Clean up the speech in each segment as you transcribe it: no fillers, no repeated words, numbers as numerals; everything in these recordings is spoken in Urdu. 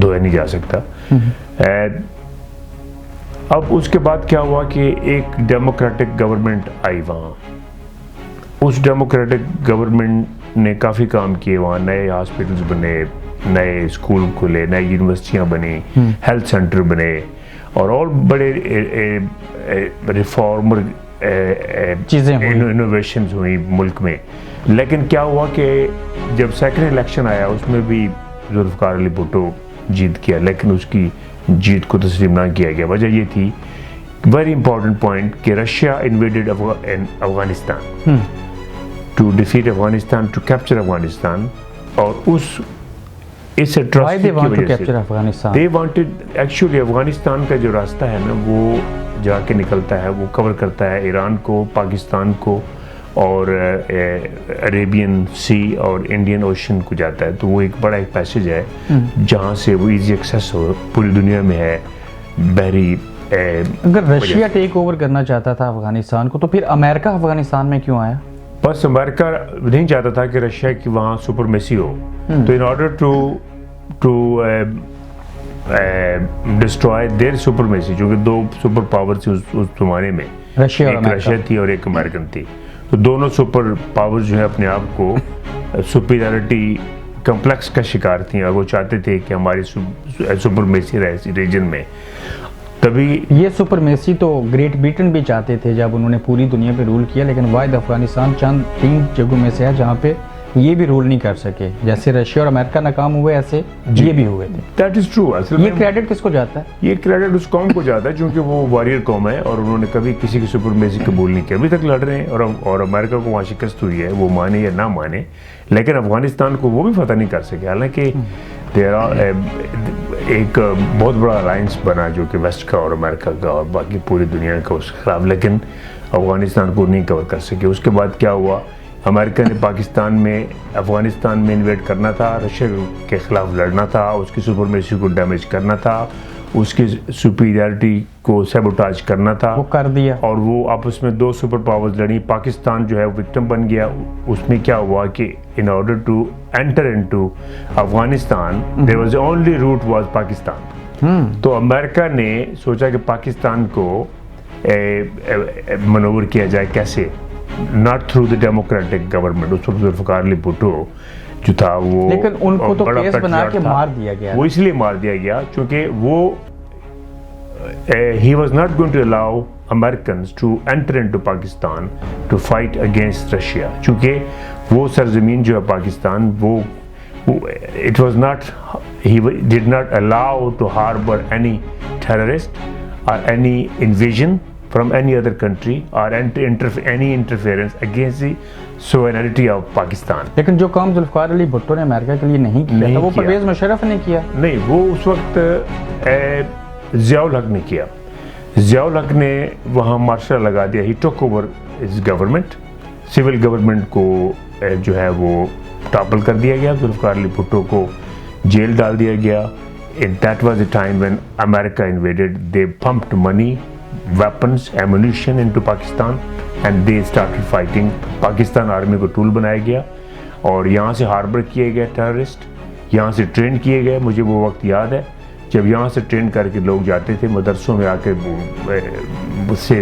دھویا نہیں جا سکتا. اب اس کے بعد کیا ہوا کہ ایک ڈیموکریٹک گورنمنٹ آئی وہاں. اس ڈیموکریٹک گورنمنٹ نے کافی کام کیے وہاں. نئے ہاسپٹلز بنے, نئے اسکول کھلے, نئے یونیورسٹیاں بنی, ہیلتھ سینٹر بنے, اور بڑے ریفارمر چیزیں انوویشنز ہوئی ملک میں. لیکن کیا ہوا کہ جب سیکنڈ الیکشن آیا اس میں بھی ذوالفقار علی بھٹو جیت گیا, لیکن اس کی جیت کو تسلیم نہ کیا گیا. وجہ یہ تھی, ویری امپورٹنٹ پوائنٹ, کہ Russia invaded Afghanistan to defeat Afghanistan, to capture Afghanistan. اور اس اٹراسٹی کی وجہ سے they wanted, ایکچولی افغانستان کا جو راستہ ہے نا وہ جا کے نکلتا ہے, وہ کور کرتا ہے ایران کو, پاکستان کو, اور عربین سی اور انڈین اوشن کو جاتا ہے. تو وہ ایک بڑا ایک پیسیج ہے جہاں سے وہ ایزی ایکسیس ہو, پوری دنیا میں ہے بحری. اگر رشیا ٹیک اوور کرنا چاہتا تھا افغانستان کو تو پھر امریکہ افغانستان میں کیوں آیا؟ بس امریکہ نہیں چاہتا تھا کہ رشیا کی وہاں سپرمیسی ہو. تو in order to destroy their supremacy, چونکہ دو سپر پاور تھی اس زمانے میں, ایک رشیا تھی اور ایک امریکن تھی. تو دونوں سپر پاور جو ہے اپنے آپ کو سپیریورٹی کمپلیکس کا شکار تھیں, اور وہ چاہتے تھے کہ ہماری سپرمیسی رہے ریجن میں. تبھی یہ سپرمیسی تو گریٹ بریٹن بھی چاہتے تھے جب انہوں نے پوری دنیا پہ رول کیا, لیکن واحد افغانستان چند 3 جگہوں میں سے ہے جہاں پہ یہ بھی رول نہیں کر سکے. جیسے رشیا اور امریکہ ناکام ہوئے, ایسے یہ بھی ہوئے تھے. That is true. یہ کریڈٹ کس کو جاتا ہے؟ یہ کریڈٹ اس قوم کو جاتا ہے کیونکہ وہ واریر قوم ہے, اور انہوں نے کبھی کسی کی سپرمیسی قبول نہیں کیا. ابھی تک لڑ رہے ہیں, اور امریکہ کو وہاں شکست ہوئی ہے, وہ مانے یا نہ مانے, لیکن افغانستان کو وہ بھی فتح نہیں کر سکے. حالانکہ ایک بہت بڑا الائنس بنا جو کہ ویسٹ کا اور امریکہ کا اور باقی پوری دنیا کا اس کے خلاف, لیکن افغانستان کو نہیں کور کر سکے. اس کے بعد کیا ہوا, امریکہ نے افغانستان میں انویڈ کرنا تھا, رشیا کے خلاف لڑنا تھا, اس کی سپرمیسی کو ڈیمیج کرنا تھا, اس کی سپیریورٹی کو سیبوٹاج کرنا تھا, وہ کر دیا. اور وہ آپس میں 2 سپر پاورز لڑی. پاکستان جو ہے وکٹم بن گیا. اس میں کیا ہوا کہ in order to enter into Afghanistan there was the only route was Pakistan. تو امریکہ نے سوچا کہ پاکستان کو منور کیا جائے کیسے, not through the democratic government. اس وقت ذوالفقار علی بھٹو جو تھا وہ, لیکن ان کو تو کیس بنا کے مار دیا گیا. وہ اس لیے مار دیا گیا چونکہ وہ he was not going to allow Americans to enter into Pakistan to fight against Russia. چونکہ وہ سرزمین جو ہے پاکستان, وہ it was not, he did not allow to harbor any terrorist or any invasion from any other country or any interference against the sovereignty of Pakistan. لیکن جو کام ذوالفقار علی بھٹو نے امریکہ کے لیے نہیں کیا تھا وہ پرویز مشرف نے کیا. نہیں, وہ اس وقت ضیاء الحق نے کیا. ضیاء الحق نے وہاں مارشل لگا دیا. ہی ٹوک over his government, civil government کو جو ہے وہ ٹاپل کر دیا گیا. ذوالفقار علی بھٹو کو جیل ڈال دیا گیا. That was the time when America invaded. They pumped money, weapons, ammunition into Pakistan and they started fighting. Pakistan army کو ٹول بنایا گیا اور یہاں سے ہاربر کیے گئے ٹیررسٹ, یہاں سے ٹرین کیے گئے. مجھے وہ وقت یاد ہے جب یہاں سے ٹرین کر کے لوگ جاتے تھے مدرسوں میں آ کے سے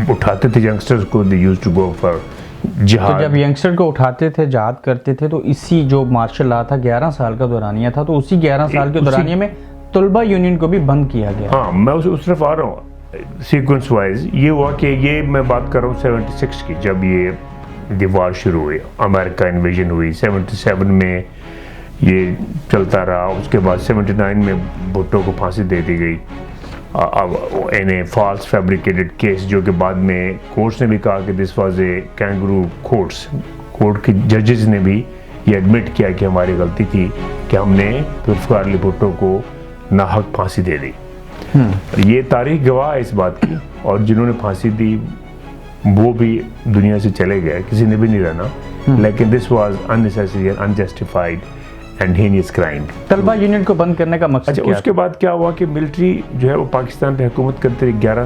اٹھاتے تھے ینگسٹرز کو. They used to go for جہاد. جب ینگسٹر کو اٹھاتے تھے جہاد کرتے تھے تو اسی جو مارشل لا تھا 11 سال کا دورانیہ تھا, تو اسی 11 سال کے دورانیہ میں طلبہ یونین کو بھی بند کیا گیا. ہاں, میں اس طرف آ رہا ہوں سیکوینس وائز. یہ ہوا کہ یہ میں بات کر رہا ہوں 76 کی, جب یہ دیوار شروع ہوئی, امریکہ انویژن ہوئی. 77 میں یہ چلتا رہا. اس کے بعد 79 میں بھٹو کو پھانسی دے دی گئی in a false fabricated case, جو کہ بعد میں کورٹس نے بھی کہا کہ this was a kangaroo courts. Court کے ججز نے بھی یہ ایڈمٹ کیا کہ ہماری غلطی تھی کہ ہم نے ذوالفقار علی بھٹو کو ناحق پھانسی دے دی. یہ تاریخ گواہ ہے اس بات کی, اور جنہوں نے پھانسی دی وہ بھی دنیا سے چلے گئے, کسی نے بھی نہیں رہنا. لیکن this was unnecessary and unjustified and heinous crime. طلبہ یونین کو بند کرنے کا مقصد کیا؟ اس کے بعد کیا ہوا کہ ملٹری جو ہے وہ پاکستان پہ حکومت کرتے رہی. 11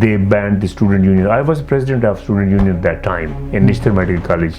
they banned the student union. I was president of student union at that time in Nishtar Medical College,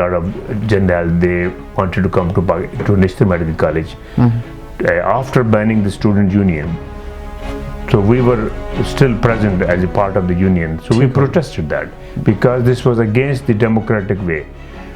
lot of journalists, they wanted to come to Nishtar Medical College after banning the student union. So we were still present as a part of the union. So we protested that because this was against the democratic way.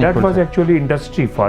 That was actually industry for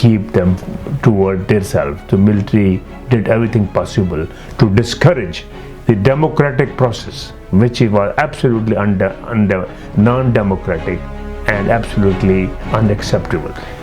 keep them toward their self. The military did everything possible to discourage the democratic process, which was absolutely non-democratic and absolutely unacceptable.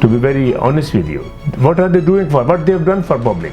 To be very honest with you, what are they doing for? What they have done for public?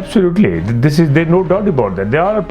Absolutely, this is there no doubt about that. They are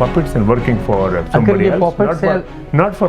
puppets and working for somebody else, not for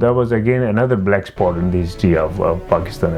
that was again another black spot in the history of Pakistan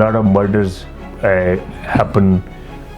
lot of murders happen,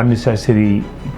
unnecessary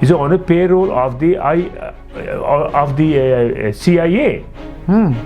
is on a payroll of the CIA.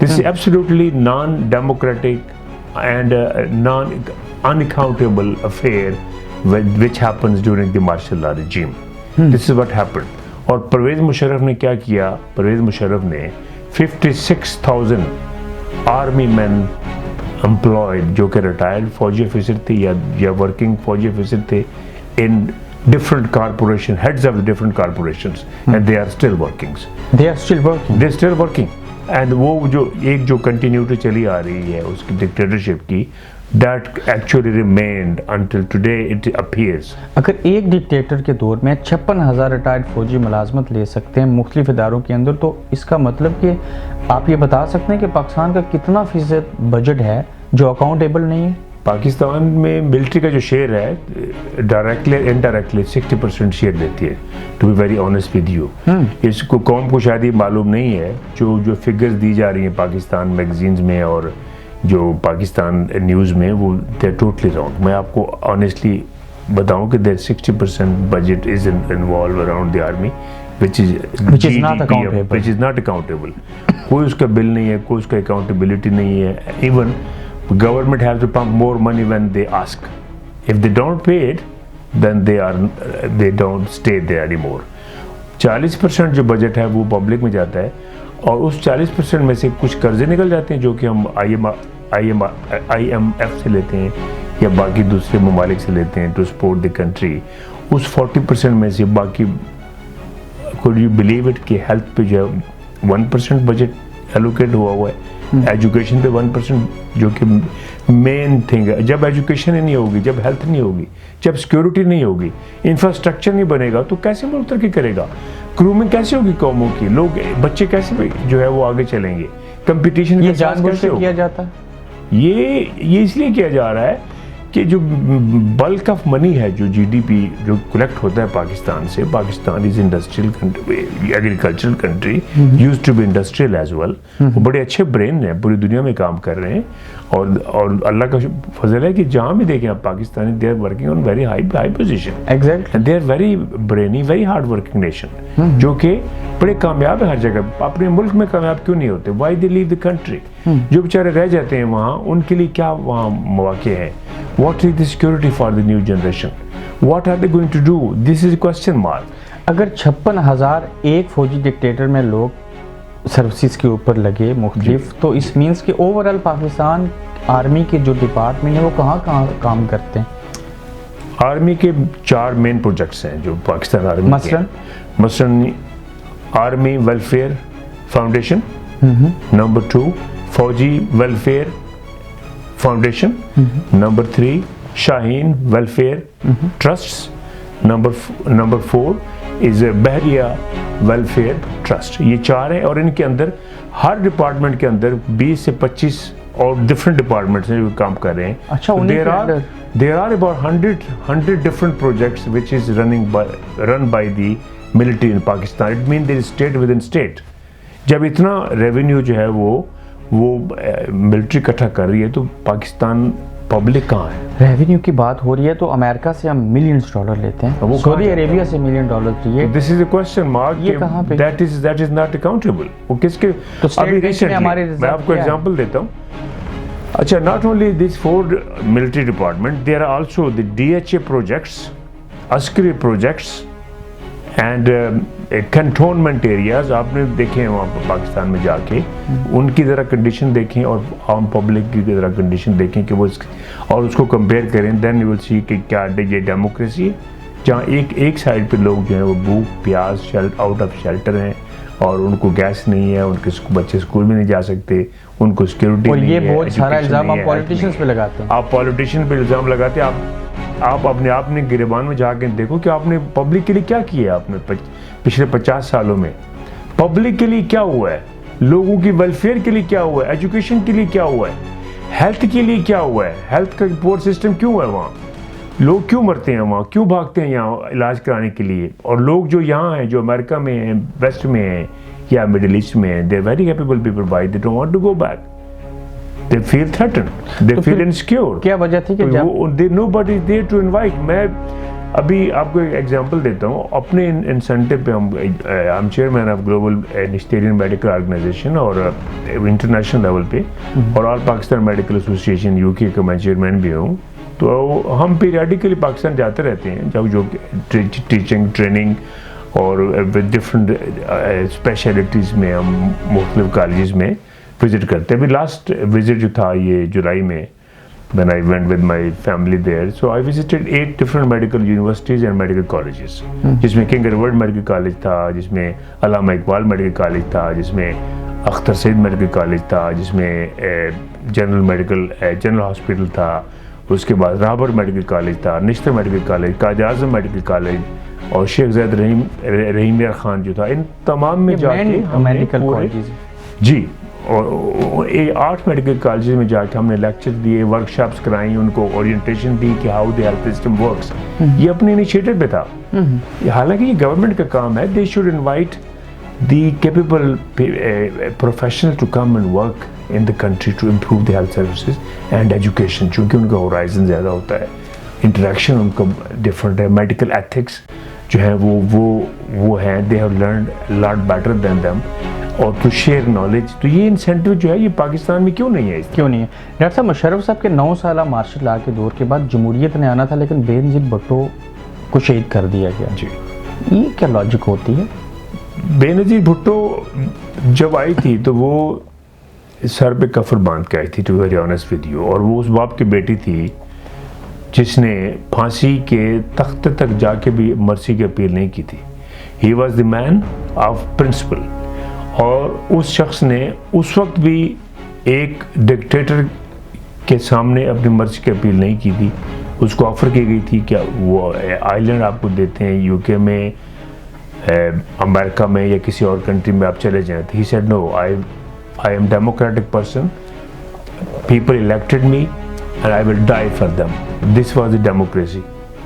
This is absolutely non-democratic and unaccountable affair which happens during the martial law regime. This is what happened. اور پرویز مشرف نے کیا کیا؟ پرویز مشرف نے 56,000 آرمی مین امپلائڈ جو کہ ریٹائرڈ فوجی افیسر تھے یا ورکنگ فوجی افیسر تھے ان different corporation, heads of the different corporations, and they are still working. They're still working. And وہ جو کنٹینیوٹی چلی آ رہی ہے اس کی ڈکٹیٹرشپ کی, that actually remained until today it appears. اگر ایک ڈکٹیٹر کے دور میں 56,000 ریٹائرڈ فوجی ملازمت لے سکتے ہیں مختلف اداروں کے اندر, تو اس کا مطلب کہ آپ یہ بتا سکتے ہیں کہ پاکستان کا کتنا فیصد بجٹ ہے جو اکاؤنٹیبل نہیں ہے؟ پاکستان میں ملٹری کا جو شیئر ہے ڈائریکٹلی انڈائریکٹلی 60% شیئر لیتی ہے, to be very honest with you. اس کو قوم کو شاید یہ معلوم نہیں ہے جو فگرز دی جا رہی ہیں پاکستان میگزینز میں اور جو پاکستان نیوز میں, وہ دے ٹوٹلی رانگ. میں آپ کو آنیسٹلی بتاؤں کہ 60% budget is involve around the army which is not accountable. کوئی اس کا بل نہیں ہے, کوئی اس کا اکاؤنٹیبلٹی نہیں ہے. Even government has to pump more money when they ask. If they don't pay it, then they don't stay there anymore. 40% جو بجٹ ہے وہ پبلک میں جاتا ہے, اور اس 40% میں سے کچھ قرضے نکل جاتے ہیں جو کہ ہم IMF سے لیتے ہیں یا باقی دوسرے ممالک سے لیتے ہیں ٹو سپورٹ دی کنٹری. اس 40% میں سے باقی could you believe it کہ ہیلتھ پہ جو ہے 1% بجٹ ایلوکیٹ ہوا ہے, ایجوکیشن پہ 1% جو کہ مین تھنگ ہے. جب ایجوکیشن ہی نہیں ہوگی, جب ہیلتھ نہیں ہوگی, جب سیکیورٹی نہیں ہوگی, انفراسٹرکچر نہیں بنے گا, تو کیسے ملک ترقی کرے گا؟ گرومنگ کیسے ہوگی قوموں کی؟ لوگ بچے کیسے جو ہے وہ آگے چلیں گے؟ کمپٹیشن یہ جان بوجھ کے کیا جاتا ہے. یہ اس لیے کیا جا رہا ہے کہ جو بلک آف منی ہے, جو جی ڈی پی جو کلیکٹ ہوتا ہے پاکستان سے, Pakistan is industrial country, agricultural country, use to be industrial as well. وہ بڑے اچھے برین ہیں, پوری دنیا میں کام کر رہے ہیں, اور اللہ کا فضل ہے کہ جہاں بھی دیکھیں آپ Pakistani, they are working on very high position. Exactly they are very brainy, very hard working nation, جو کہ بڑے کامیاب ہیں ہر جگہ. اپنے ملک میں کامیاب کیوں نہیں ہوتے؟ Why they leave the country. جو بیچارے رہ جاتے ہیں وہاں, ان کے لیے کیا وہاں مواقع ہیں؟ What is the security for the new generation? What are they going to do? This is a question mark. اگر 56,000 ایک فوجی ڈکٹیٹر میں لوگ سروسز کے اوپر لگے مختلف, تو اس مینس کہ اوورال پاکستان آرمی کے جو ڈپارٹمنٹ ہیں وہ کہاں کام کرتے ہیں؟ آرمی کے 4 مین پروجیکٹس ہیں جو پاکستان آرمی مثلاً آرمی ویلفیئر فاؤنڈیشن, نمبر 2 فوجی ویلفیئر فاؤنڈیشن, نمبر 3 شاہین ویلفیئر ٹرسٹ, نمبر 4 از بحریہ ویلفیئر ٹرسٹ. یہ 4 ہیں, اور ان کے اندر ہر ڈپارٹمنٹ کے اندر 20 سے 25 اور ڈفرنٹ ڈپارٹمنٹس ہیں جو کام کر رہے ہیں. اچھا, there are about 100 different projects which is run by the military in Pakistan. It means there is state within state. جب اتنا ریونیو جو ہے وہ ملٹری اکٹھا کر رہی ہے, تو پاکستان پبلک کہاں ہے؟ ریونیو کی بات ہو رہی ہے تو امریکہ سے ہم ملینز ڈالر لیتے ہیں, سعودی عربیہ سے $1 ملین لیے. دس از اے کوسچن مارک, یہ کہاں پہ؟ That is not accountable. وہ کس کے؟ ابھی ریسنٹلی میں آپ کو ایگزامپل دیتا ہوں. اچھا, not only this 4 military department, there are also the DHA projects, Askari projects and cantonment areas. آپ نے دیکھیں وہاں پاکستان میں جا کے, ان کی ذرا کنڈیشن دیکھیں اور عام پبلک کی ذرا کنڈیشن دیکھیں کہ وہ اور اس کو کمپیئر کریں. دین یو ول سی کہ کیا یہ ڈیموکریسی ہے جہاں ایک سائڈ پہ لوگ جو ہیں وہ بھوک پیاس آؤٹ آف شیلٹر ہیں, اور ان کو گیس نہیں ہے, ان کے بچے اسکول میں نہیں جا سکتے, ان کو سیکیورٹی نہیں ہے. یہ بہت سارا الزام آپ پولیٹیشینز پہ لگاتے ہیں. آپ پولیٹیشین پہ الزام لگاتے ہیں. آپ اپنے آپ نے گریبان میں جا کے دیکھو کہ آپ نے پبلک کے لیے کیا کیا ہے. آپ نے پچھلے 50 سالوں میں پبلک کے لیے کیا ہوا ہے, لوگوں کی ویلفیئر کے لیے کیا ہوا ہے, ایجوکیشن کے لیے کیا ہوا ہے, ہیلتھ کے لیے کیا ہوا ہے, ہیلتھ کا پور سسٹم کیوں ہے وہاں, لوگ کیوں مرتے ہیں وہاں, کیوں بھاگتے ہیں یہاں علاج کرانے کے لیے. اور لوگ جو یہاں ہیں, جو امریکہ میں ہیں, ویسٹ میں ہیں یا مڈل ایسٹ میں ہیں, they are very capable people, but they don't want to go back. They feel threatened, they feel insecure. کیا وجہ تھی کہ nobody is there to invite. ابھی آپ کو ایک ایگزامپل دیتا ہوں. اپنے انسینٹو پہ ہم chairman of global Nishtarian medical organization اور انٹرنیشنل لیول پہ اور all Pakistan medical association UK کا میں چیئرمین بھی ہوں. تو ہم پیریڈیکلی پاکستان جاتے رہتے ہیں جب جو ٹیچنگ ٹریننگ اور ڈفرینٹ اسپیشلٹیز میں ہم مختلف کالجز میں وزٹ کرتے ہیں. ابھی لاسٹ وزٹ جو تھا یہ جولائی میں when I went with my family there, so I visited 8 different medical universities and medical colleges. جس میں کنگ ایڈورڈ میڈیکل کالج تھا, جس میں علامہ اقبال میڈیکل کالج تھا, جس میں اختر سید میڈیکل کالج تھا, جس میں جنرل ہاسپٹل تھا, اس کے بعد رابر میڈیکل کالج تھا, نشتر medical college, Quaid Azam medical college اور شیخ زید رحیم یار خان جو تھا. ان تمام میں جا کے میڈیکل کالجز جی اور 8 میڈیکل کالجز میں جا کے ہم نے لیکچر دیے, ورکشاپس کرائیں, ان کو اورینٹیشن دی کہ how the health system works. یہ اپنے انیشیٹو پہ تھا. حالانکہ یہ گورنمنٹ کا کام ہے. They should invite the capable professional to come and work in the country to improve the health services and education. چونکہ ان کا ہورائزن زیادہ ہوتا ہے, انٹریکشن ان کا ڈفرینٹ ہے. میڈیکل ایتھکس جو ہیں وہ ہیں, they have learned lot better than them, اور ٹو شیئر نالج. تو یہ انسینٹیو جو ہے یہ پاکستان میں کیوں نہیں ہے؟ کیوں نہیں ہے؟ ڈاکٹر صاحب, مشرف صاحب کے 9 سالہ مارشل لا کے دور کے بعد جمہوریت نے آنا تھا, لیکن بے نظیر بھٹو کو شہید کر دیا گیا. جی, یہ کیا لاجک ہوتی ہے؟ بے نظیر بھٹو جب آئی تھی تو وہ سر پہ کفر باندھ کے آئی تھی, to be very honest with you. اور وہ اس باپ کی بیٹی تھی جس نے پھانسی کے تخت تک جا کے بھی مرسی کی اپیل نہیں کی تھی. He was the man of principle. اور اس شخص نے اس وقت بھی ایک ڈکٹیٹر کے سامنے اپنی مرضی کی اپیل نہیں کی تھی. اس کو آفر کی گئی تھی کہ وہ آئی لینڈ آپ کو دیتے ہیں UK میں, امریکہ میں یا کسی اور کنٹری میں آپ چلے جائیں. He said no, I am democratic person, people elected me and I will die for them. This was the democracy.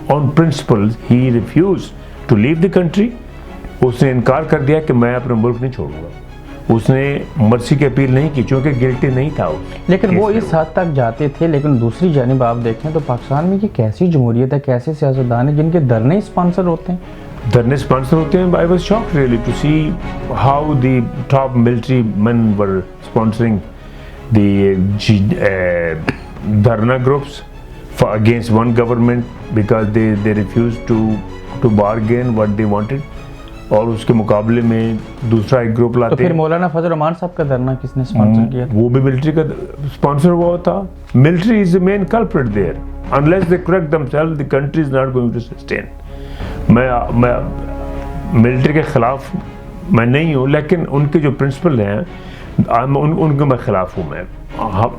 On principle he refused to leave the country. اس نے انکار کر دیا کہ میں اپنا ملک نہیں چھوڑوں گا. اس نے مرسی کی اپیل نہیں کی چونکہ گلٹی نہیں تھا. لیکن وہ اس حد تک جاتے تھے. لیکن دوسری جانب آپ دیکھیں تو پاکستان میں یہ کیسی جمہوریت ہے, کیسے سیاستدان ہیں جن کے دھرنے اسپانسر ہوتے ہیں. دھرنے اسپانسر ہوتے ہیں. I was shocked really to see how the top military men were sponsoring the dharna groups against one government because they refused to bargain what they wanted. اور اس کے مقابلے میں دوسرا ایک گروپ لاتے. تو پھر مولانا فضل الرحمان صاحب کا دھرنا کس نے اسپانسر کیا؟ وہ بھی ملٹری کا اسپانسر ہوا تھا. Military is the main culprit there. Unless they correct themselves, the country is not going to sustain. میں ملٹری کے خلاف میں نہیں ہوں, لیکن ان کے جو پرنسپل ہیں ان کے میں خلاف ہوں. میں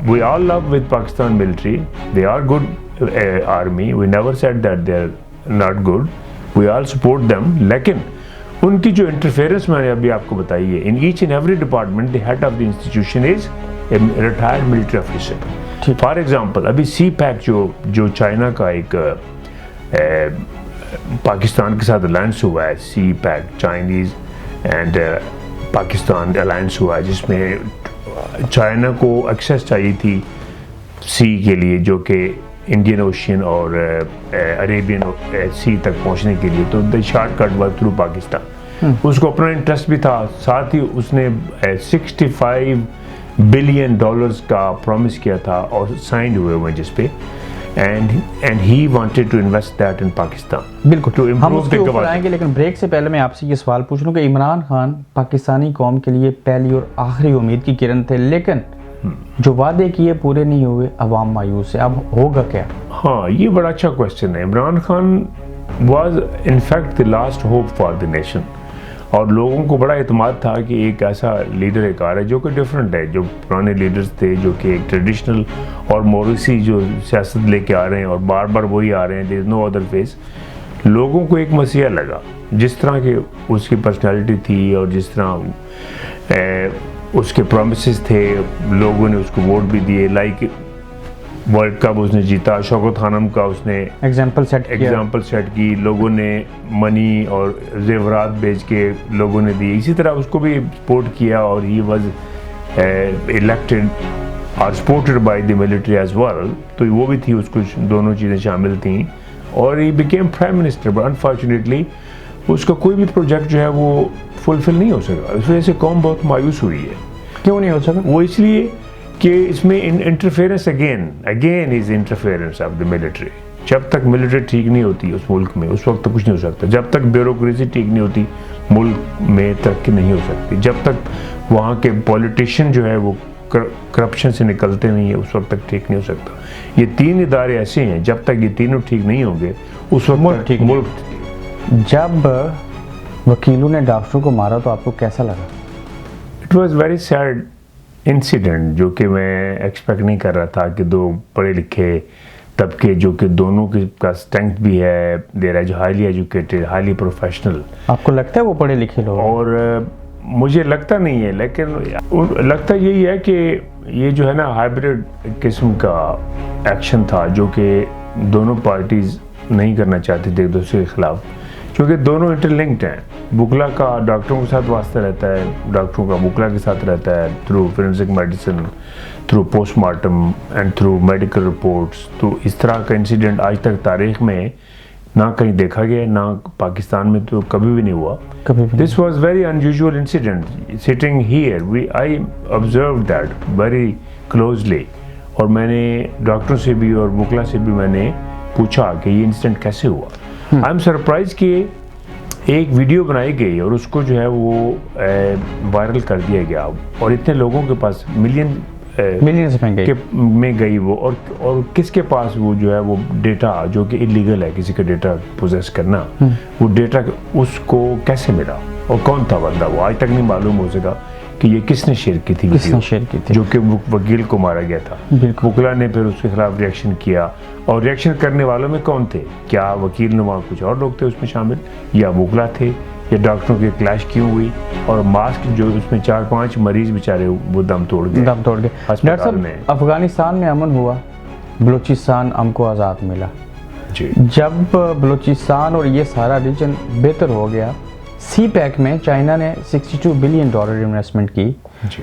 we all love with Pakistan military. They are good army. We never said that they are not good. We all support them. لیکن ان کی جو انٹرفیئرنس میں نے ابھی آپ کو بتائی ہے, in each and every department the head of the institution is a retired military officer. For example ابھی سی پیک جو چائنا کا ایک پاکستان کے ساتھ الائنس ہوا ہے, CPEC Chinese and Pakistan alliance ہوا ہے, جس میں چائنا کو ایکسیس چاہیے تھی سی کے لیے جو کہ انڈین اوشین اور عربین سی تک پہنچنے کے لیے. تو the shortcut was through Pakistan. اس کو اپنا انٹرسٹ بھی تھا, ساتھ ہی اس نے $65 بلین کا پرومس کیا تھا اور سائنڈ ہوئے جس پہ, and he wanted to invest that in Pakistan. بالکل ہم اس کے اوپر آئیں گے, لیکن بریک سے پہلے میں آپ سے یہ سوال پوچھ لوں کہ عمران خان پاکستانی قوم کے لیے پہلی اور آخری امید کی کرن تھے, لیکن جو وعدے کیے پورے نہیں ہوئے, عوام مایوس ہے. اب ہوگا کیا؟ ہاں, یہ بڑا اچھا کوشچن ہے. Imran Khan was in fact the last hope for the nation, اور لوگوں کو بڑا اعتماد تھا کہ ایک ایسا لیڈر ایک آ رہا ہے جو کہ ڈفرینٹ ہے. جو پرانے لیڈرز تھے جو کہ ایک ٹریڈیشنل اور موروثی جو سیاست لے کے آ رہے ہیں اور بار بار وہی آ رہے ہیں, دیر از نو ادر فیس. لوگوں کو ایک مسیحا لگا, جس طرح کے اس کی پرسنالٹی تھی اور جس طرح اس کے پرومسز تھے, لوگوں نے اس کو ووٹ بھی دیے. لائک ورلڈ کپ اس نے جیتا, شوکت خانم کا اس نے ایگزامپل سیٹ کی, لوگوں نے منی اور زیورات بیچ کے لوگوں نے دی. اسی طرح اس کو بھی سپورٹ کیا, اور ہی واز الیکٹڈ اور supported by the military as well. تو وہ بھی تھی, اس کو دونوں چیزیں شامل تھیں. اور he became prime minister, but unfortunately اس کا کوئی بھی پروجیکٹ جو ہے وہ فلفل نہیں ہو سکا. اس وجہ سے قوم بہت مایوس ہوئی ہے. کیوں نہیں ہو سکا؟ وہ اس لیے کہ اس میں interference again is interference of the military. جب تک ملٹری ٹھیک نہیں ہوتی اس ملک میں اس وقت تک کچھ نہیں ہو سکتا. جب تک بیوروکریسی ٹھیک نہیں ہوتی ملک میں ترقی نہیں ہو سکتی. جب تک وہاں کے پولیٹیشین جو ہے وہ کرپشن سے نکلتے نہیں ہیں اس وقت تک ٹھیک نہیں ہو سکتا. یہ تین ادارے ایسے ہیں جب تک یہ تینوں ٹھیک نہیں ہوں گے اس وقت تک ملک. جب وکیلوں نے ڈاکٹروں کو مارا تو آپ کو کیسا لگا؟ It was very sad incident جو کہ میں ایکسپیکٹ نہیں کر رہا تھا کہ دو پڑھے لکھے طبقے جو کہ دونوں کا اسٹرینتھ بھی ہے, دیر ہے جو ہائیلی ایجوکیٹڈ ہائیلی پروفیشنل. آپ کو لگتا ہے وہ پڑھے لکھے لوگ؟ اور مجھے لگتا نہیں ہے لیکن لگتا یہی ہے کہ یہ جو ہے نا ہائبریڈ قسم کا ایکشن تھا جو کہ دونوں پارٹیز نہیں کرنا چاہتی تھے ایک دوسرے کے خلاف, کیونکہ دونوں انٹر لنکڈ ہیں. بکلا کا ڈاکٹروں کے ساتھ واسطہ رہتا ہے, ڈاکٹروں کا بکلا کے ساتھ رہتا ہے through forensic medicine, through post mortem and through medical reports. تو اس طرح کا انسیڈنٹ آج تک تاریخ میں نہ کہیں دیکھا گیا, نہ پاکستان میں تو کبھی بھی نہیں ہوا. This was very unusual incident. Sitting here I observed that very closely, اور میں نے ڈاکٹروں سے بھی اور بکلا سے بھی میں نے پوچھا کہ یہ انسیڈنٹ کیسے ہوا. آئی ایم سرپرائز کہ ایک ویڈیو بنائی گئی اور اس کو جو ہے وہ وائرل کر دیا گیا اور اتنے لوگوں کے پاس ملینز میں گئی وہ, اور کس کے پاس وہ جو ہے وہ ڈیٹا جو کہ انلیگل ہے کسی کا ڈیٹا پوزیس کرنا, وہ ڈیٹا اس کو کیسے ملا اور کون تھا بندہ. وہ آج تک نہیں معلوم ہو سکا کہ یہ کس نے شیئر کی تھی ویڈیو جو کہ وکیل کو مارا گیا تھا. بکلا نے پھر اس کے خلاف ریئیکشن کیا, اور ریئیکشن کرنے والوں میں کون تھے؟ کیا وکیل نما کچھ اور لوگ تھے اس میں شامل, یا بکلا تھے, یا ڈاکٹروں کی کلیش کیوں ہوئی؟ اور ماسک جو اس میں 4-5 مریض بیچارے وہ دم توڑ گئے. ڈاکٹر صاحب افغانستان میں امن ہوا, بلوچستان ہم کو آزاد ملا. جب بلوچستان اور یہ سارا ریجن بہتر ہو گیا, سی پیک میں چائنا نے $62 بلین انویسٹمنٹ کی,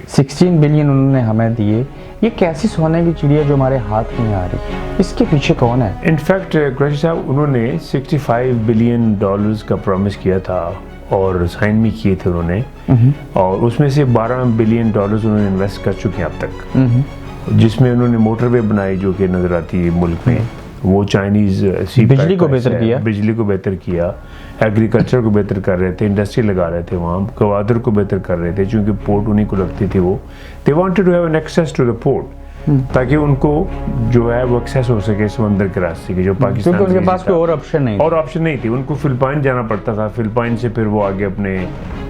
16 بلین انہوں نے ہمیں دیے. یہ کیسی سونے کی چڑیا جو ہمارے ہاتھ میں آ رہی, اس کے پیچھے کون ہے؟ انفیکٹ قریشی صاحب انہوں نے $65 بلین کا پرومس کیا تھا اور سائن بھی کیے تھے انہوں نے, اور اس میں سے $12 بلین انہوں نے انویسٹ کر چکے ہیں اب تک, جس میں انہوں نے موٹر وے بنائی جو کہ نظر آتی ہے ملک میں. وہ چائنیز بجلی کو بہتر کیا, ایگریکلچر کو بہتر کر رہے تھے, انڈسٹری لگا رہے تھے وہاں, گوادر کو بہتر کر رہے تھے چونکہ پورٹ انہیں کو لگتی تھی. وہ they wanted to have an access to the port تاکہ ان کو جو ہے وہ ایکسیس ہو سکے سمندر کے راستے کی, جو پاکستان کیونکہ ان کے پاس کوئی اور آپشن نہیں تھی. ان کو فلپائن جانا پڑتا تھا, فلپائن سے پھر وہ آگے اپنے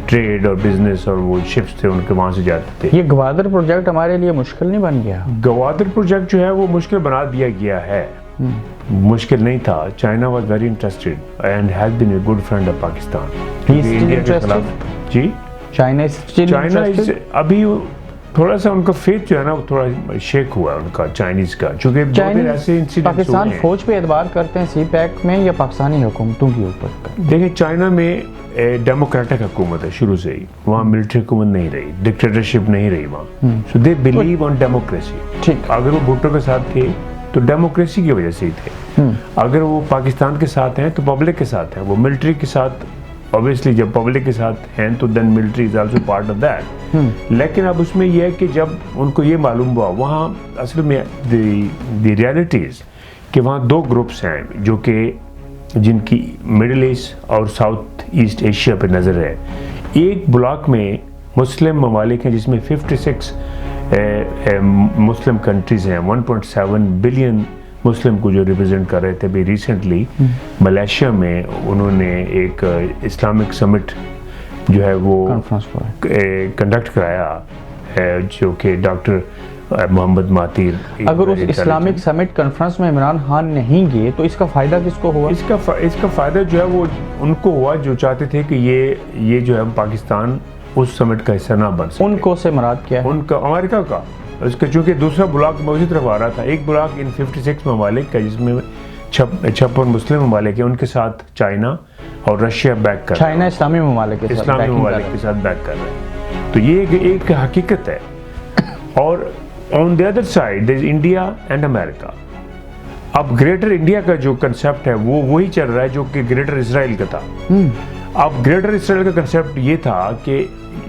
ٹریڈ اور بزنس اور وہ شپس تھے ان کے وہاں سے جاتے تھے. یہ گوادر پروجیکٹ ہمارے لیے مشکل نہیں بن گیا؟ گوادر پروجیکٹ جو ہے وہ مشکل بنا دیا گیا ہے. مشکل نہیں تھا. China was very interested and has been a good friend of Pakistan. India کے خلاف جی چائنا ابھی تھوڑا سا ان کا فیتھ جو ہے نا وہ تھوڑا شیک ہوا ہے ان کا, چائنیز کا, چونکہ ایسے پاکستان فوج پہ اعتبار کرتے ہیں سی پیک میں یا پاکستانی حکومتوں کے اوپر؟ دیکھیں چائنا میں ڈیموکریٹک حکومت ہے شروع سے ہی, وہاں ملٹری حکومت نہیں رہی, ڈکٹیٹرشپ نہیں رہی وہاں. سو دے بلیو آن ڈیموکریسی. اگر وہ بھٹو کے ساتھ تھے تو ڈیموکریسی کی وجہ سے ہی تھے, اگر وہ پاکستان کے ساتھ ہیں تو پبلک کے ساتھ ہیں. وہ ملٹری کے ساتھ obviously جب پبلک کے ساتھ ہیں تو then military is also part of that. لیکن اب اس میں یہ ہے کہ جب ان کو یہ معلوم ہوا وہاں اصل میں دی ریالٹیز کہ وہاں دو گروپس ہیں جو کہ جن کی مڈل ایسٹ اور ساؤتھ ایسٹ ایشیا پہ نظر ہے. ایک بلاک میں مسلم ممالک ہیں جس میں 56 مسلم کنٹریز ہیں, 1.7 بلین مسلم کو جو ریپرزینٹ کر رہے تھے. ابھی ریسنٹلی ملیشیا میں انہوں نے ایک اسلامک سمٹ جو ہے وہ کنڈکٹ کرایا جو کہ ڈاکٹر محمد مہاتیر. اگر اس اسلامک سمٹ کانفرنس میں عمران خان نہیں گئے تو اس کا فائدہ کس کو ہوا؟ اس کا فائدہ جو ہے وہ ان کو ہوا جو چاہتے تھے کہ یہ جو ہے پاکستان اس سمٹ کا حصہ نہ بن سکے. ان کو سے مراد کیا ہے؟ ان کا امریکہ کا. اس کا چونکہ دوسرا بلاک میں اسی طرف آ رہا تھا. ایک بلاک ان 56 ممالک کا جس میں 56 مسلم ممالک ہیں, ان کے ساتھ چائنا اور رشیا بیک کر رہا ہے. چائنا اسلامی ممالک کے ساتھ بیک کر رہا ہے. تو یہ ایک حقیقت ہے. اور on the other side there is India and امریکہ. اب گریٹر انڈیا کا جو کنسیپٹ ہے وہ وہی چل رہا ہے جو کہ گریٹر اسرائیل کا تھا. اب گریٹر اسرائیل کا کنسیپٹ یہ تھا کہ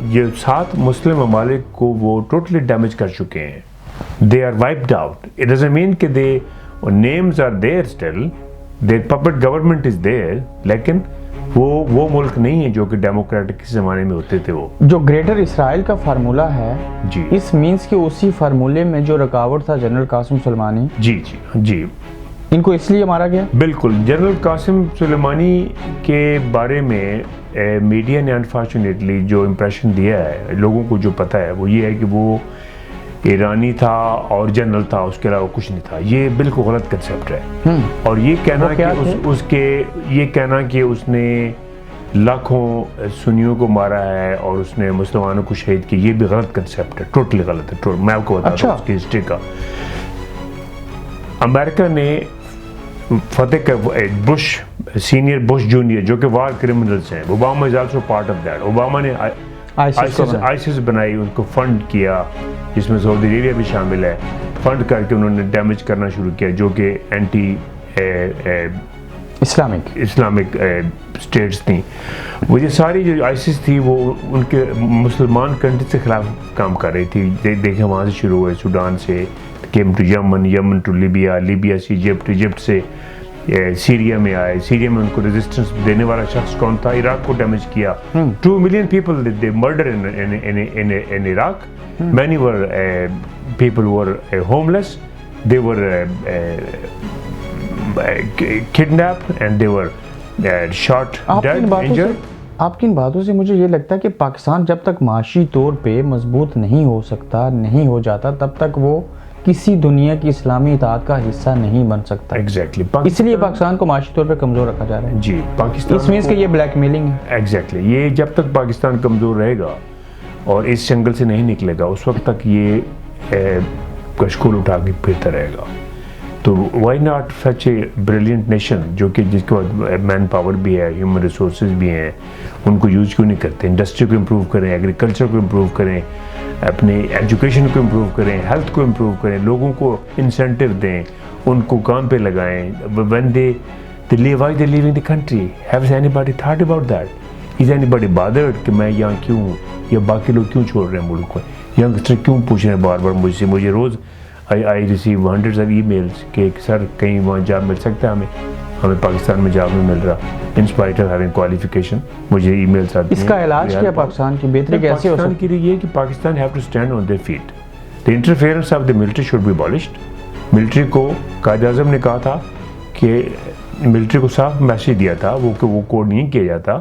یہ 7 مسلم ممالک کو وہ ٹوٹلی ڈیمیج کر چکے ہیں. They are wiped out. It doesn't mean کہ they names are there still, there puppet government is there, لیکن وہ ملک نہیں ہے جو کہ ڈیموکریٹک زمانے میں ہوتے تھے. وہ جو گریٹر اسرائیل کا فارمولہ ہے جی, اس مینس کہ اسی فارمولے میں جو رکاوٹ تھا جنرل قاسم سلیمانی, جی ان کو اس لیے مارا گیا. بالکل. جنرل قاسم سلیمانی کے بارے میں میڈیا نے انفارچونیٹلی جو امپریشن دیا ہے لوگوں کو, جو پتہ ہے وہ یہ ہے کہ وہ ایرانی تھا اور جنرل تھا, اس کے علاوہ کچھ نہیں تھا. یہ بالکل غلط کنسیپٹ ہے. اور یہ کہنا کہ اس نے لاکھوں سنیوں کو مارا ہے اور اس نے مسلمانوں کو شہید کیا, یہ بھی غلط کنسیپٹ ہے, ٹوٹلی غلط ہے. میں آپ کو بتاتا ہوں اس کی ہسٹری کا. امریکہ نے فتح کا بش سینئر, بش جونیئر, جو کہ وار کرمنلز ہیں, Obama is also part of that. Obama نے آئیسس بنائی, ان کو فنڈ کیا, جس میں سعودی عربیہ بھی شامل ہے. فنڈ کر کے انہوں نے ڈیمیج کرنا شروع کیا, جو کہ اینٹی اسلامک اسٹیٹس تھیں. وہ یہ ساری جو آئیسس تھی وہ ان کے مسلمان کنٹری سے خلاف کام کر رہی تھی. دیکھیں وہاں سے شروع ہوئے, سوڈان سے came to Yemen, Yemen to Libya, Libya سے ایجپٹ, ایجپٹ سے سیریا میں آئے. سیریا میں ان کو ریزسٹنس دینے والا شخص کون تھا؟ عراق کو ڈیمیج کیا. 2 million people they murdered in Iraq. Many were people were homeless. They were kidnapped and they were shot, dead, injured. آپ کی ان باتوں سے مجھے یہ لگتا ہے کہ پاکستان جب تک معاشی طور پہ مضبوط نہیں ہو سکتا, نہیں ہو جاتا, تب تک وہ کسی دنیا کی اسلامی اتحاد کا حصہ نہیں بن سکتا. ایگزیکٹلی. اس لیے پاکستان کو معاشی طور پہ کمزور رکھا جا رہا ہے. جی, پاکستان اس مینس کہ یہ بلیک میلنگ ہے. ایگزیکٹلی. یہ جب تک پاکستان کمزور رہے گا اور اس جنگل سے نہیں نکلے گا, اس وقت تک یہ کشکول اٹھا کے پھرتا رہے گا. تو why not such a brilliant nation, جو کہ جس کے بعد مین پاور بھی ہے, ہیومن ریسورسز بھی ہیں, ان کو یوز کیوں نہیں کرتے؟ انڈسٹری کو امپروو کریں, ایگریکلچر کو امپروو کریں, اپنے ایجوکیشن کو امپروو کریں, ہیلتھ کو امپروو کریں, لوگوں کو انسینٹیو دیں, ان کو کام پہ لگائیں. when they leave, why they leaving the country? Has anybody thought about that? Is anybody bothered کہ میں یہاں کیوں ہوں, یا باقی لوگ کیوں چھوڑ رہے ہیں ملک کو؟ ینگسٹر کیوں پوچھ رہے ہیں بار بار مجھ سے؟ مجھے روز I receive hundreds of emails کہ سر کہیں وہاں جاب مل سکتا ہے ہمیں پاکستان میں جاب نہیں مل رہا, in spite of having qualification. مجھے ای میلس آتی ہیں. اس کا علاج کیا پاکستان کی بہتری کیسے ہو سکتی ہے؟ پاکستان کے لیے یہ کہ Pakistan have to stand on their feet. The interference of the military should be abolished. Military کو قائد اعظم نے کہا تھا کہ ملٹری کو صاف میسیج دیا تھا وہ کہ وہ کوڈ نہیں کیا جاتا,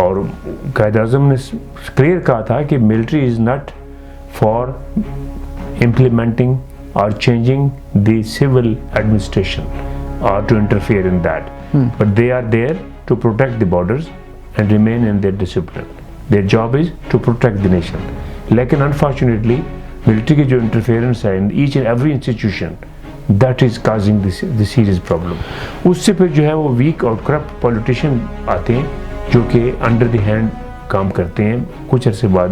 اور قائد اعظم نے کلیئر کہا تھا کہ military is not for implementing or changing the civil administration or to interfere in that. But they are there to protect the borders and remain in their discipline. Their job is to protect the nation. لیکن unfortunately military کی جو interference ہے in each and every institution, that is causing the serious problem. اس سے پھر جو ہے وہ weak اور corrupt politician آتے ہیں جو کہ under the hand کام کرتے ہیں. کچھ عرصے بعد,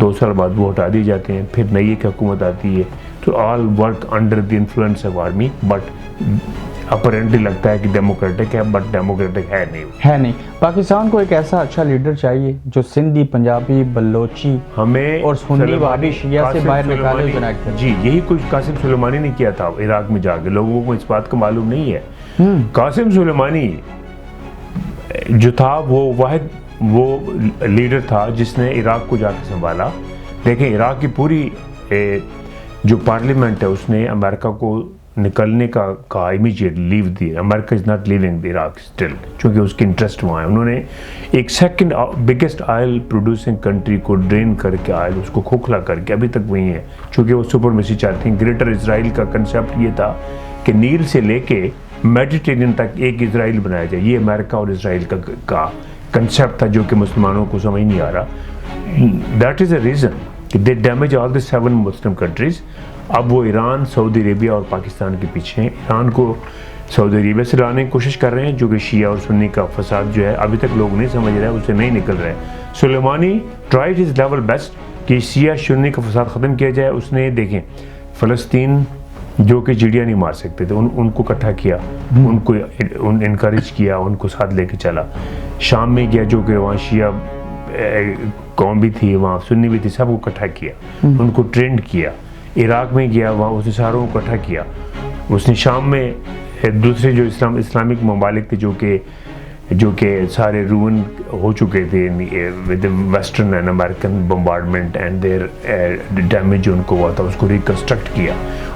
2 سال بعد وہ ہٹا دیے جاتے ہیں, پھر نئی ایک حکومت آتی ہے. تو all work under the influence of army, but apparently لگتا ہے کہ ڈیموکریٹک ہے, بٹ ڈیموکریٹک ہے نہیں. پاکستان کو ایک ایسا اچھا لیڈر چاہیے جو سندھی, پنجابی, بلوچی ہمیں اور سنی وابی شیعہ سے باہر نکالے جنائٹ کرے. جی, یہی کچھ قاسم سلیمانی نے کیا تھا عراق میں جا کے. لوگوں کو اس بات کا معلوم نہیں ہے. قاسم سلیمانی جو تھا وہ لیڈر تھا جس نے عراق کو جا کے سنبھالا. دیکھیں عراق کی پوری جو پارلیمنٹ ہے اس نے امریکہ کو نکلنے کا کہا, امیجیٹ لیو دی. امریکہ is not leaving the Iraq still, چونکہ اس کے انٹرسٹ وہاں ہے. انہوں نے ایک second biggest oil producing country کو ڈرین کر کے آئل اس کو کھوکھلا کر کے ابھی تک وہیں ہے, چونکہ وہ سپرمیسی چاہتے ہیں. گریٹر اسرائیل کا کنسیپٹ یہ تھا کہ نیل سے لے کے میڈیٹرینین تک ایک اسرائیل بنایا جائے. یہ امریکہ اور اسرائیل کا کنسیپٹ تھا جو کہ مسلمانوں کو سمجھ نہیں آ رہا. دیٹ از اے ریزن کہ دے ڈیمیج آل دی 7 مسلم کنٹریز. اب وہ ایران, سعودی عربیہ اور پاکستان کے پیچھے ہیں. ایران کو سعودی عربیہ سے لانے کی کوشش کر رہے ہیں, جو کہ شیعہ اور سنی کا فساد جو ہے ابھی تک لوگ نہیں سمجھ رہے ہیں, اسے نہیں نکل رہے. سلیمانی ٹرائیڈ ہز لیول بیسٹ کہ شیعہ سنی کا فساد ختم کیا جائے. اس نے دیکھیں فلسطین جو کہ چڑیا نہیں مار سکتے تھے. ان کو اکٹھا کیا, ان کو انکریج کیا, ان کو ساتھ لے کے چلا. شام میں گیا جو کہ وہاں شیعہ قوم بھی تھی, وہاں سنی بھی تھی, سب کو اکٹھا کیا, ان کو ٹرینڈ کیا. عراق میں گیا, وہاں اس نے ساروں کو اکٹھا کیا. اس نے شام میں دوسرے جو اسلامک ممالک تھے جو کہ سارے روئن ہو چکے تھے with western and American bombardment and there damage جو ان کو ہوا تھا, اس کو ریکنسٹرکٹ کیا,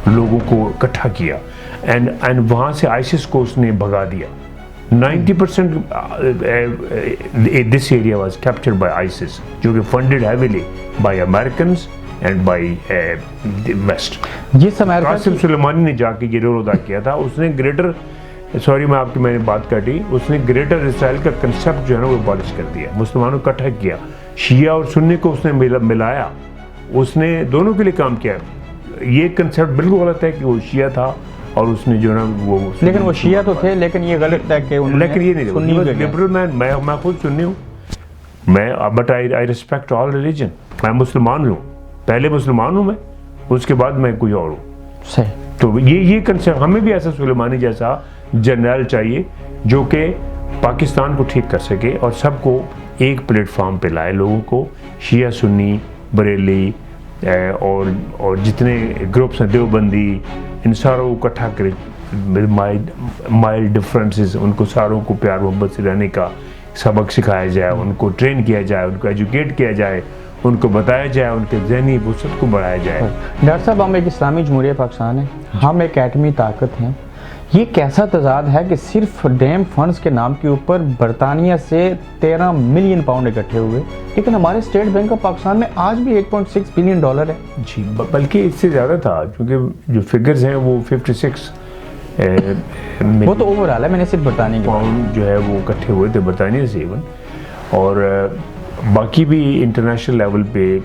لوگوں کو اکٹھا کیا, اینڈ وہاں سے آئسس کو اس نے بھگا دیا. 90% this area was captured by ISIS, جو کہ funded heavily by Americans and by the West. جس امریکہ قاسم سلیمانی نے جا کے یہ رول ادا کیا تھا. اس نے گریٹر میں نے بات کاٹی, اس نے گریٹر اسرائیل کا کنسپٹ جو ہے نا وہ ابالش کر دیا, مسلمانوں کو اکٹھا کیا, شیعہ اور سنی کو اس نے ملایا, اس نے دونوں کے لیے کام کیا. یہ کنسپٹ بالکل غلط ہے کہ وہ شیعہ تھا اور اس نے جو نا وہ, لیکن وہ شیعہ تو تھے, لیکن یہ غلط ہے کہ لیکن یہ نہیں لبرل مین. میں خود سنی ہوں, میں but I respect all religion. میں مسلمان ہوں, پہلے مسلمان ہوں میں, اس کے بعد میں کوئی اور ہوں. صحیح. تو یہ کنسپٹ ہمیں بھی ایسا سلیمانی جیسا جنرل چاہیے جو کہ پاکستان کو ٹھیک کر سکے اور سب کو ایک پلیٹ فارم پہ لائے, لوگوں کو شیعہ سنی بریلی اور جتنے گروپس ہیں دیوبندی, ان ساروں کو اکٹھا کرے, مائلڈ ڈفرینسز, ان کو ساروں کو پیار محبت سے رہنے کا سبق سکھایا جائے, ان کو ٹرین کیا جائے, ان کو ایجوکیٹ کیا جائے, ان کو بتایا جائے, ان کے ذہنی وسعت کو بڑھایا جائے. ڈاکٹر صاحب, ہم ایک اسلامی جمہوریہ پاکستان ہے, ہم ایک ایٹمی طاقت ہیں. یہ کیسا تضاد ہے کہ صرف ڈیم فنڈز کے نام کے اوپر برطانیہ سے 13 ملین پاؤنڈ اکٹھے ہوئے, لیکن ہمارے اسٹیٹ بینک آف پاکستان میں آج بھی 8.6 بلین ڈالر ہے. جی, بلکہ اس سے زیادہ تھا, کیونکہ جو فگرز ہیں وہ 56 وہ تو اوور آل ہے, میں نے صرف برطانیہ کے پاؤنڈ جو ہے وہ اکٹھے ہوئے تھے برطانیہ سے ایون, اور باقی بھی انٹرنیشنل لیول پہ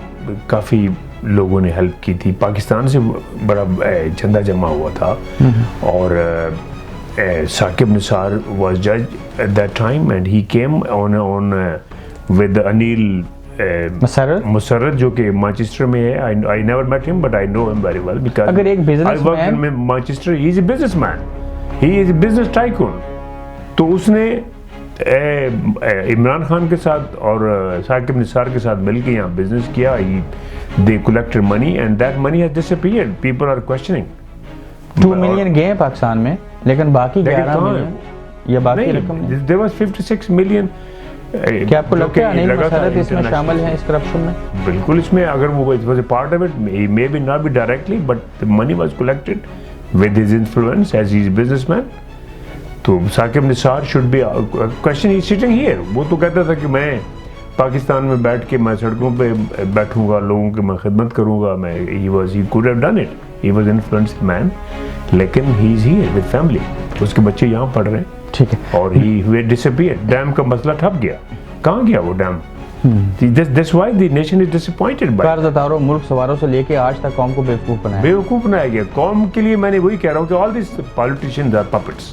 کافی لوگوں نے ہیلپ کی تھی. پاکستان سے بڑا چندہ جمع ہوا تھا, اور ثاقب نثار واز جج at that time and he came on with Anil Musarrat جو کہ مانچسٹر میں ہے. I never met him but I know him very well because اگر ایک I worked in Manchester. He is a businessman, he is a business tycoon. تو اس نے عمران خان کے ساتھ اور ثاقب نثار کے ساتھ مل کے یہاں بزنس کیا. They collected money and that money has disappeared. People are questioning. 2 million گئے پاکستان میں, لیکن باقی 11 ملین یا باقی رقم نہیں. There was 56 million. کیا آپ کو لگتا ہے انیل مسرت اس میں شامل ہیں اس کرپشن میں؟ بالکل, اس میں اگر وہ it was a part of it, maybe not be directly, but the money was collected with his influence as he is a businessman. تو Saqib Nisar should be question, he is sitting here. وہ تو کہتا تھا کہ میں پاکستان میں بیٹھ کے میں سڑکوں پہ بیٹھوں گا, لوگوں کی میں خدمت کروں گا. میں he could have done it. He was an influenced man, لیکن he is here with family. اس کے بچے یہاں پڑھ رہے ہیں. ٹھیک ہے. اور he disappeared. ڈیم کا مسئلہ ٹھپ گیا. کہاں گیا وہ dam? That's why the nation is disappointed by. قرض داروں, ملک سواروں سے لے کے آج تک قوم کو بیوقوف بنایا گیا. قوم کے لیے میں نے وہی کہہ رہا ہوں کہ all these politicians are puppets.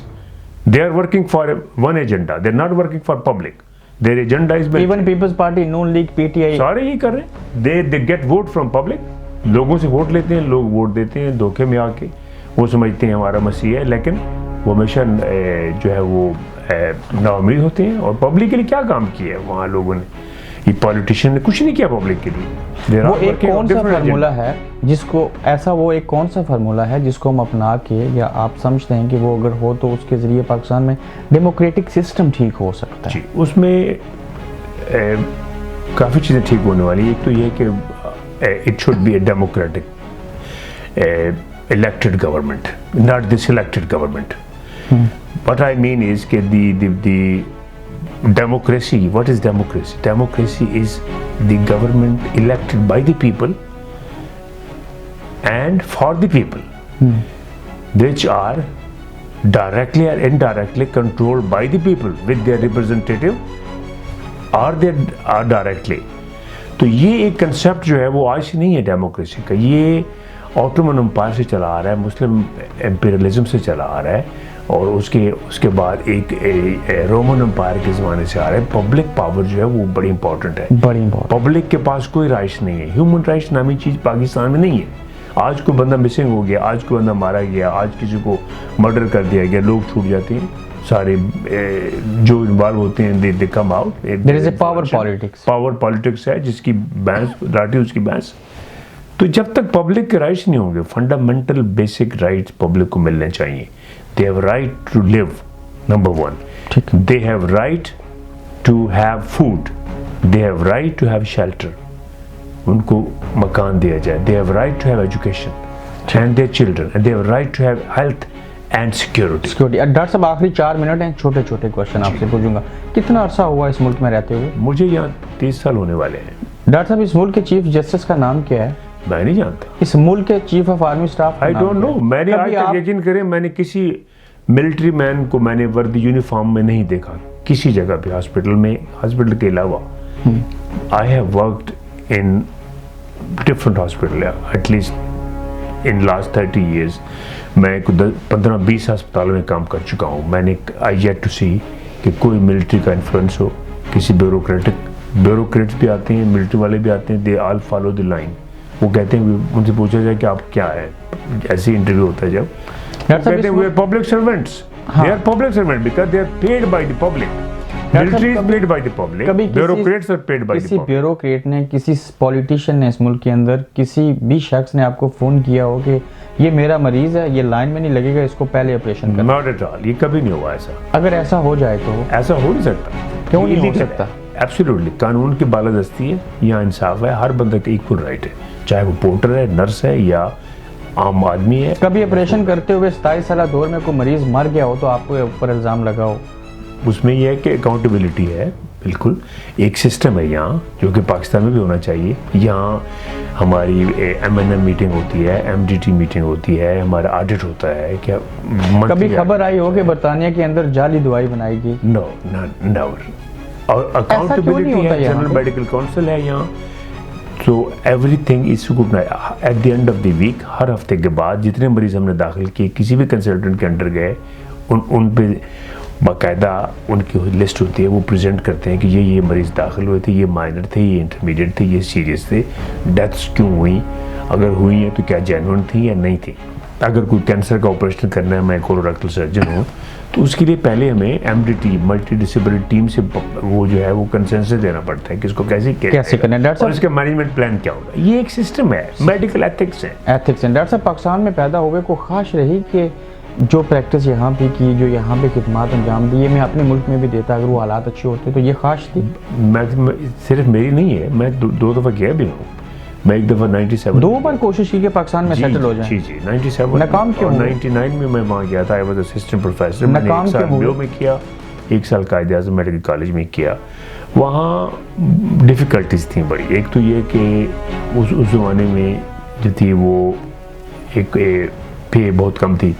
They are working for one agenda. They are not working for public. Their agenda is even People's Party, Noon League, PTI. سارے ہی کر رہے ہیں. They get vote from public. لوگوں سے ووٹ لیتے ہیں, لوگ ووٹ دیتے ہیں دھوکے میں آ کے. وہ سمجھتے ہیں ہمارا مسیح ہے, لیکن وہ ہمیشہ جو ہے وہ نا امید ہوتے ہیں. اور پبلک کے لیے کیا کام کیا ہے وہاں لوگوں نے؟ یہ پولیٹیشین نے کچھ نہیں کیا پبلک کے لیے. وہ ایک کون سا فارمولہ ہے جس کو ایسا, وہ ایک کون سا فارمولہ ہے جس کو ہم اپنا کے, یا آپ سمجھتے ہیں کہ وہ اگر ہو تو اس کے ذریعے پاکستان میں ڈیموکریٹک سسٹم ٹھیک ہو سکتا ہے؟ جی, اس میں کافی چیزیں ٹھیک ہونے والی. ایک تو یہ کہ it should be a democratic elected government, not this elected government. What I mean is کہ the democracy, what is democracy? Democracy is the government elected by the people and for the people, which are directly or indirectly controlled by the people with their representative, or they are directly. تو یہ ایک کنسیپٹ جو ہے وہ آج سے نہیں ہے ڈیموکریسی کا. یہ آٹومن امپائر سے چلا آ رہا ہے, مسلم امپیریلزم سے چلا آ رہا ہے, اور اس کے بعد ایک رومن امپائر کے زمانے سے آ رہا ہے. پبلک پاور جو ہے وہ بڑی امپورٹنٹ ہے. پبلک کے پاس کوئی رائٹس نہیں ہے. ہیومن رائٹس نامی چیز پاکستان میں نہیں ہے. آج کوئی بندہ مسنگ ہو گیا, آج کوئی بندہ مارا گیا, آج کسی کو مرڈر کر دیا گیا, لوگ چھوٹ جاتے ہیں سارے جو انوالو ہوتے ہیں, they come out. There is a power politics. Power politics ہے جس کی بحث لاٹھی اس کی بحث. تو جب تک پبلک کے رائٹس نہیں ہوں گے, فنڈامنٹل بیسک رائٹس پبلک کو ملنے چاہیے. They have right to live, number one. They have right to have food. They have right to have shelter. ان کو مکان دیا جائے. They have right to have education and their children, and they have right to have health and security. Doctor صاحب آخری 4 منٹ ہیں, چھوٹے چھوٹے کوشچن آپ سے پوچھوں گا. کتنا عرصہ ہوا اس ملک میں رہتے ہوئے؟ مجھے یہاں 30 سال ہونے والے ہیں. ڈاکٹر صاحب اس ملک کے چیف جسٹس کا نام کیا ہے؟ میں نہیں جانتا. اس ملک کے chief of army staff I don't know. میں نے آج تک یقین کریں میں نے کسی ملٹری مین کو میں نے وردی یونیفارم میں نہیں دیکھا کسی جگہ پہ, ہاسپٹل میں, ہاسپٹل کے علاوہ. I have worked in different hospital, at least in last 30 years. میں 15-20 ہسپتالوں میں کام کر چکا ہوں. میں نے I yet to see کہ کوئی ملٹری کا انفلوئنس ہو, کسی بیوروکریٹس بھی آتے ہیں, ملٹری والے بھی آتے ہیں, they all follow the line. وہ کہتے ہیں, ان سے پوچھا جائے کہ آپ کیا ہے, ایسے انٹرویو ہوتا ہے جب, کہتے ہیں we are public servants. They are public servants because they are paid by the public. Military is paid by the public. Bureaucrats are paid by the کسی public. بیوروکریٹ نے, کسی پولیٹیشین نے اس ملک کے اندر, کسی بھی شخص نے آپ کو فون کیا ہو کہ یہ میرا مریض ہے, یہ لائن میں نہیں لگے گا, اس کو پہلے آپریشن کرنا؟ Not at all. یہ کبھی نہیں ہوا ایسا. اگر ایسا ہو جائے تو ایسا ہو نہیں سکتا. کیوں نہیں ہو سکتا؟ ایبسلیوٹلی قانون کی بالادستی ہے, یہاں انصاف ہے, ہر بندہ کا ایکول رائٹ ہے, چاہے وہ پورٹر ہے, نرس ہے یا عام آدمی ہے. کبھی آپریشن کرتے ہوئے 27 سالہ دور میں کوئی مریض مر گیا ہو تو آپ کو اوپر الزام لگا ہو؟ اس میں یہ ہے کہ اکاؤنٹیبلٹی ہے, بالکل ایک سسٹم ہے یہاں جو کہ پاکستان میں بھی ہونا چاہیے. یہاں ہماری MNM میٹنگ ہوتی ہے, MDT میٹنگ ہوتی ہے, ہمارا آڈٹ ہوتا ہے. کیا کبھی خبر آئی ہو کہ برطانیہ کے اندر جعلی دوائی بنائی گئی؟ No, never. اور اکاؤنٹیبلٹی ہے, جنرل میڈیکل کونسل ہے یہاں. تو everything is scrutinized at the end of the week. ہر ہفتے کے بعد جتنے مریض ہم نے داخل کیے کسی بھی کنسلٹنٹ کے انڈر گئے, ان پہ باقاعدہ ان کی لسٹ ہوتی ہے, وہ پریزنٹ کرتے ہیں کہ یہ مریض داخل ہوئے تھے, یہ مائنر تھے, یہ انٹرمیڈیٹ تھے, یہ سیریس تھے, ڈیتھس کیوں ہوئی, اگر ہوئی ہیں تو کیا جینوئن تھی یا نہیں تھی. اگر کوئی کینسر کا آپریشن کرنا ہے, میں کولوریکٹل سرجن ہوں, تو اس کے لیے پہلے ہمیں MDT ملٹی ڈسیبلٹی ٹیم سے وہ جو ہے وہ کنسنسس دینا پڑتا ہے کہ اس کو کیسے کرنا ہے, اور اس کا مینجمنٹ پلان کیا ہوگا. یہ ایک سسٹم ہے, میڈیکل ایتھکس ہے. ایتھکس ہیں. ڈاکٹر صاحب پاکستان میں پیدا ہوئے کو خواہش رہی کہ جو پریکٹس یہاں پہ کی, جو یہاں پہ خدمات انجام دی, یہ میں اپنے ملک میں بھی دیتا اگر وہ حالات اچھے ہوتے, تو یہ خواہش تھی؟ میں صرف میری نہیں ہے, میں 2 دفعہ گیا بھی ہوں. میں ایک دفعہ 97 2 بار کوشش کی کہ پاکستان میں سیٹل ہو جائیں. جی 97 ناکام کیوں؟ 99 میں وہاں گیا تھا. I was assistant professor. میں نے 1 سال بیو میں کیا, 1 سال قائد اعظم میڈیکل کالج میں کیا. وہاں ڈیفیکلٹیز تھیں بڑی. ایک تو یہ کہ اس زمانے میں جو تھی وہ ایک پے بہت کم تھی.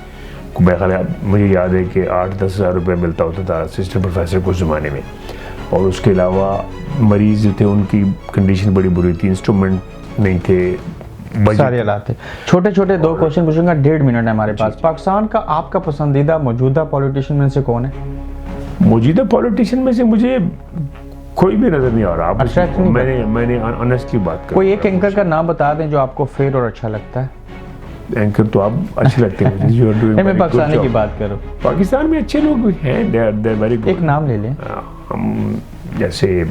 میرا خیال ہے, مجھے یاد ہے کہ 8-10 ہزار روپے ملتا ہوتا تھا اسسٹنٹ پروفیسر کو اس زمانے میں. اور اس کے علاوہ مریض جو تھے ان کی کنڈیشن بڑی بری تھی, انسٹرومنٹ نہیں تھے, سارے حالات تھے. چھوٹے چھوٹے 2 کوشچن پوچھوں گا, 1.5 منٹ ہے ہمارے پاس. پاکستان کا آپ کا پسندیدہ موجودہ پولیٹیشین میں سے کون ہے؟ موجودہ پولیٹیشین میں سے مجھے کوئی بھی نظر نہیں آ رہا. میں نے آنیسٹلی بات کر, کوئی ایک اینکر کا نام بتا دیں جو آپ کو فیئر اور اچھا لگتا ہے. اینکر تو آپ اچھے لگتے ہیں. میں پاکستانی کی بات کروں. پاکستان میں اچھے لوگ ہیں, they are very good. ایک نام لے لیں. جیسے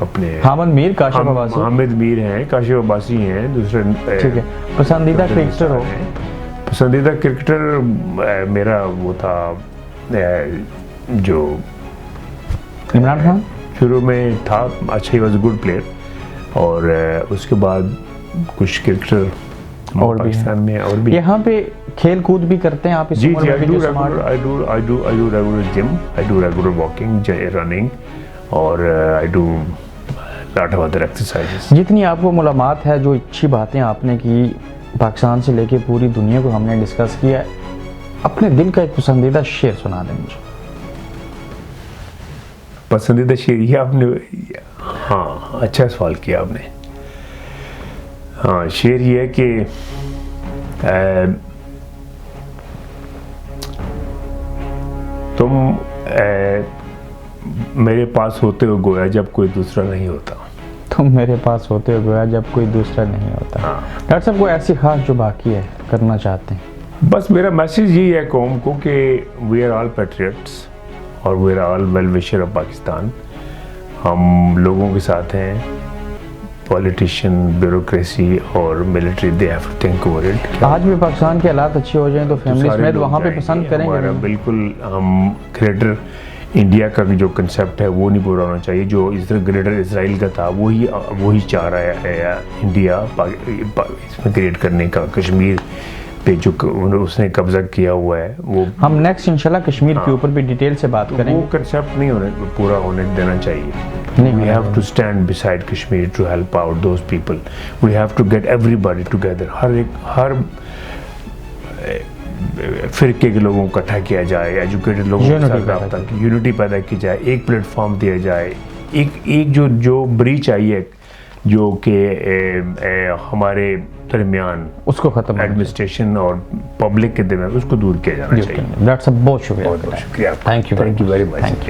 اپنے حامد میر, کاشف عباسی. حامد میر ہیں, کاشف عباسی ہیں. دوسرے ٹھیک ہے. پسندیدہ کرکٹر ہو؟ پسندیدہ کرکٹر میرا وہ تھا جو عمران خان. شروع میں تھا, اچھا, he was a good player. اور اس کے بعد کچھ کرکٹر اور پاکستان میں اور بھی. یہاں پہ کھیل کود بھی کرتے ہیں آپ اس عمر میں؟ I do regular gym, I do regular walking, running, اور I do lot of other exercises. جتنی آپ کو معلومات ہے, جو اچھی باتیں آپ نے کی پاکستان سے لے کے پوری دنیا کو ہم نے ڈسکس کیا ہے, اپنے دل کا ایک پسندیدہ شعر سنا دیں مجھے. پسندیدہ شعر یہ آپ نے, ہاں اچھا سوال کیا آپ نے. ہاں, شعر یہ ہے کہ تم میرے پاس ہوتے ہو گویا جب کوئی دوسرا نہیں ہوتا. تم میرے پاس ہوتے ہو گویا جب کوئی دوسرا نہیں ہوتا. ڈاکٹر صاحب کوئی ایسی خاص جو باقی ہے کرنا چاہتے ہیں؟ بس میرا میسیج یہی ہے قوم کو کہ وی آر آل پیٹریٹس اور we are all well wisher of Pakistan. ہم لوگوں کے ساتھ ہیں. پولیٹیشین، بیوروکریسی اور military they have to think over it. آج بھی پاکستان کے حالات اچھے ہو جائیں تو فیملی سمیت وہاں پہ پسند کریں گے. بالکل. ہم گریٹر انڈیا کا جو کنسیپٹ ہے وہ نہیں پورا ہونا چاہیے. جو اس طرح گریٹر اسرائیل کا تھا وہی چاہ رہا ہے انڈیا اس میں کریٹ کرنے کا. کشمیر پہ جو اس نے قبضہ کیا ہوا ہے وہ ہم نیکسٹ انشاءاللہ کشمیر کے اوپر بھی ڈیٹیل سے بات کریں گے. وہ کنسیپٹ نہیں پورا ہونے دینا چاہیے. We have to stand beside Kashmir to help out those people. We have to get everybody together. ہر فرقے کے لوگوں کو اکٹھا کیا جائے, ایجوکیٹڈ لوگوں کے ساتھ رابطہ, یونٹی پیدا کی جائے, ایک پلیٹ فارم دیا جائے, ایک جو بریچ آئی ہے جو کہ ہمارے درمیان اس کو ختم ایڈمنسٹریشن اور پبلک کے درمیان اس کو دور کیا جانا چاہیے. ڈاکٹر صاحب بہت شکریہ. بہت شکریہ. Thank you very much.